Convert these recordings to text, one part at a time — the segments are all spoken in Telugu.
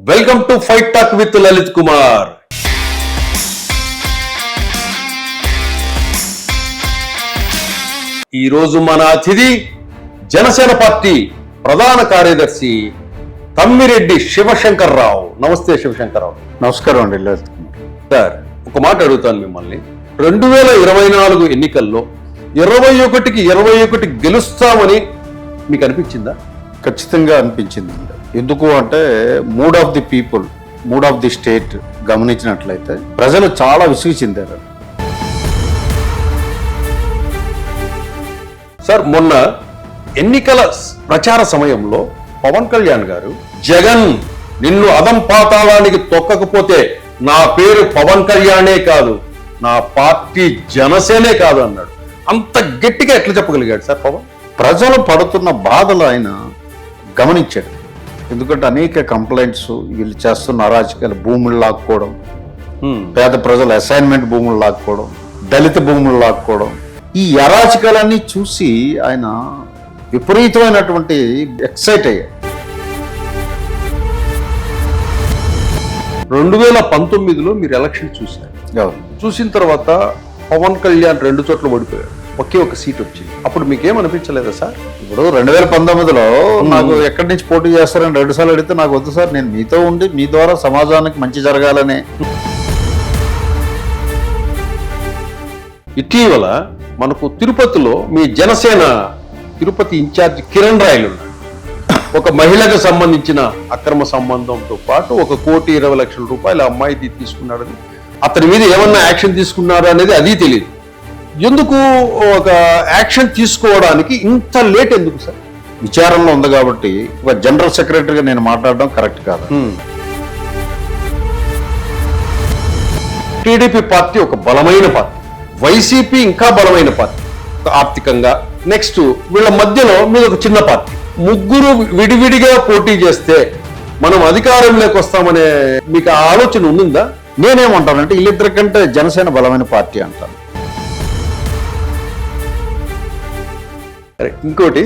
Welcome to fight talk with Lalit Kumar. ఈ రోజు మన అతిథి జనసేన పార్టీ ప్రధాన కార్యదర్శి తమ్మిరెడ్డి శివశంకర్ రావు. నమస్తే శివశంకర్ రావు. నమస్కారం అండి లలిత్ కుమార్. సార్, ఒక మాట అడుగుతాను మిమ్మల్ని. 2024 ఎన్నికల్లో 21కి 21 గెలుస్తామని మీకు అనిపించిందా? ఖచ్చితంగా అనిపించింది. ఎందుకు అంటే mood of the people, mood of the state గమనించినట్లయితే ప్రజలు చాలా విసుగు చెందారు. సార్, మొన్న ఎన్నికల ప్రచార సమయంలో పవన్ కళ్యాణ్ గారు, జగన్ నిన్ను అదం పాతాళానికి తొక్కకపోతే నా పేరు పవన్ కళ్యాణే కాదు, నా పార్టీ జనసేనే కాదు అన్నాడు. అంత గట్టిగా ఎట్లా చెప్పగలిగాడు సార్ పవన్? ప్రజలు పడుతున్న బాధలు ఆయన గమనించాడు. ఎందుకంటే అనేక కంప్లైంట్స్, వీళ్ళు చేస్తున్న అరాచకాలు, భూములు లాక్కోవడం, పేద ప్రజల అసైన్మెంట్ భూములు లాక్కోవడం, దళిత భూములు లాక్కోవడం, ఈ అరాచకాలన్నీ చూసి ఆయన విపరీతమైనటువంటి ఎక్సైట్ అయ్యాడు. 2019లో మీరు ఎలక్షన్ చూశారు. చూసిన తర్వాత పవన్ కళ్యాణ్ 2 చోట్ల ఓడిపోయాడు, ఒకే ఒక సీట్ వచ్చింది. అప్పుడు మీకేమనిపించలేదా సార్? ఇప్పుడు 2019లో నాకు ఎక్కడి నుంచి పోటీ చేస్తారని 2 సార్లు అడిగితే నాకు వద్దు సార్, నేను మీతో ఉండి మీ ద్వారా సమాజానికి మంచి జరగాలనే. ఇటీవల మనకు తిరుపతిలో మీ జనసేన తిరుపతి ఇన్ఛార్జ్ కిరణ్ రాయలు ఉన్నాడు. ఒక మహిళకు సంబంధించిన అక్రమ సంబంధంతో పాటు 1,20,00,000 రూపాయలు అమ్మాయి తీసుకున్నాడని, అతని మీద ఏమన్నా యాక్షన్ తీసుకున్నారు అనేది అది తెలియదు. ఎందుకు ఒక యాక్షన్ తీసుకోవడానికి ఇంత లేట్ ఎందుకు సార్? విచారణలో ఉంది కాబట్టి ఒక జనరల్ సెక్రటరీగా నేను మాట్లాడడం కరెక్ట్ కాదు. టీడీపీ పార్టీ ఒక బలమైన పార్టీ, వైసీపీ ఇంకా బలమైన పార్టీ ఆర్థికంగా. నెక్స్ట్ వీళ్ళ మధ్యలో మీద ఒక చిన్న పార్టీ. ముగ్గురు విడివిడిగా పోటీ చేస్తే మనం అధికారంలోకి వస్తామనే మీకు ఆ ఆలోచన ఉందా? నేనేమంటానంటే వీళ్ళిద్దరి కంటే జనసేన బలమైన పార్టీ అంటాను. ఇంకోటి,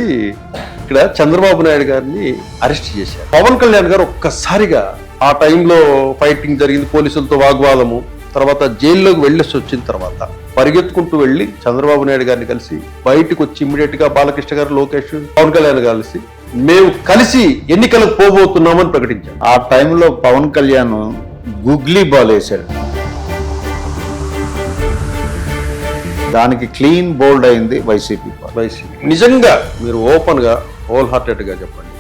ఇక్కడ చంద్రబాబు నాయుడు గారిని అరెస్ట్ చేశారు. పవన్ కళ్యాణ్ గారు ఒక్కసారిగా ఆ టైంలో ఫైటింగ్ జరిగింది, పోలీసులతో వాగ్వాదము, తర్వాత జైల్లోకి వెళ్ళేసి వచ్చిన తర్వాత పరిగెత్తుకుంటూ వెళ్ళి చంద్రబాబు నాయుడు గారిని కలిసి బయటకు వచ్చి ఇమ్మీడియట్ గా బాలకృష్ణ గారు, లోకేష్, పవన్ కళ్యాణ్ కలిసి మేము కలిసి ఎన్నికలకు పోబోతున్నామని ప్రకటించాం. ఆ టైంలో పవన్ కళ్యాణ్ గుగ్లీ బాల్ వేశాడు, దానికి క్లీన్ బోల్డ్ అయింది వైసీపీ. నిజంగా మీరు ఓపెన్ గా, హోల్ హార్టెడ్ గా చెప్పండి,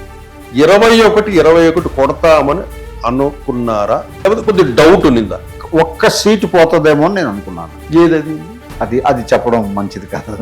21 కొడతామని అనుకున్నారా, లేకపోతే కొద్దిగా డౌట్ ఉన్నిందా? ఒక్క సీటు పోతుందేమో అని నేను అనుకున్నాను. ఏదది? అది చెప్పడం మంచిది కాదు.